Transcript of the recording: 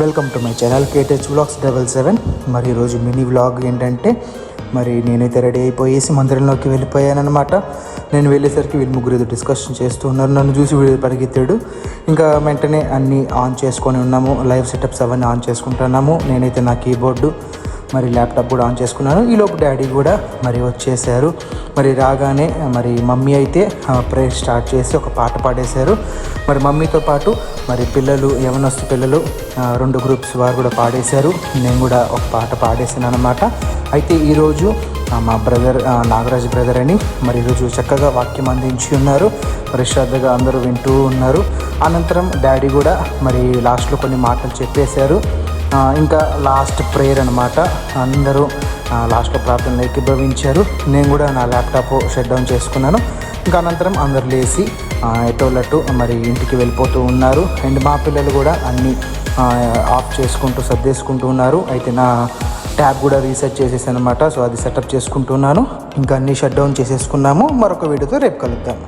Welcome to my channel కేటెచ్ vlogs 77. మరి ఈరోజు మినీ వ్లాగ్ ఏంటంటే, మరి నేనైతే రెడీ అయిపోయేసి మందిరంలోకి వెళ్ళిపోయానమాట. నేను వెళ్ళేసరికి వీళ్ళు ముగ్గురు ఏదో డిస్కషన్ చేస్తూ ఉన్నారు. నన్ను చూసి వీడు పరిగెత్తాడు. ఇంకా వెంటనే అన్నీ ఆన్ చేసుకొని ఉన్నాము, లైవ్ సెటప్స్ అవన్నీ ఆన్ చేసుకుంటున్నాము. నేనైతే నా కీబోర్డు మరి ల్యాప్టాప్ కూడా ఆన్ చేసుకున్నాను. ఈలోపు డాడీ కూడా మరి వచ్చేసారు. మరి రాగానే మరి మమ్మీ అయితే ప్రేయర్ స్టార్ట్ చేసి ఒక పాట పాడేశారు. మరి మమ్మీతో పాటు మరి పిల్లలు, యవనస్తు పిల్లలు 2 గ్రూప్స్ వారు కూడా పాడేశారు. నేను కూడా ఒక పాట పాడేసాను అనమాట. అయితే ఈరోజు మా బ్రదర్ నాగరాజ్ బ్రదర్ అని మరి ఈరోజు చక్కగా వాక్యం అందించి ఉన్నారు. మరి శ్రద్ధగా అందరూ వింటూ ఉన్నారు. అనంతరం డాడీ కూడా మరి లాస్ట్లో కొన్ని మాటలు చెప్పేశారు. ఇంకా లాస్ట్ ప్రేయర్ అనమాట. అందరూ లాస్ట్లో ప్రార్థనలు ఏకీభవించారు. నేను కూడా నా ల్యాప్టాప్ షట్ డౌన్ చేసుకున్నాను. ఇంకా అనంతరం అందరు లేచి ఎటోలట్టు మరి ఇంటికి వెళ్ళిపోతూ ఉన్నారు. అండ్ మా పిల్లలు కూడా అన్నీ ఆఫ్ చేసుకుంటూ సర్దేసుకుంటూ ఉన్నారు. అయితే నా ట్యాబ్ కూడా రీసెట్ చేసేసాను అనమాట. సో అది సెటప్ చేసుకుంటున్నాను. ఇంకా అన్నీ షట్ డౌన్ చేసేసుకున్నాము. మరొక వీడియోతో రేపు కలుద్దాం.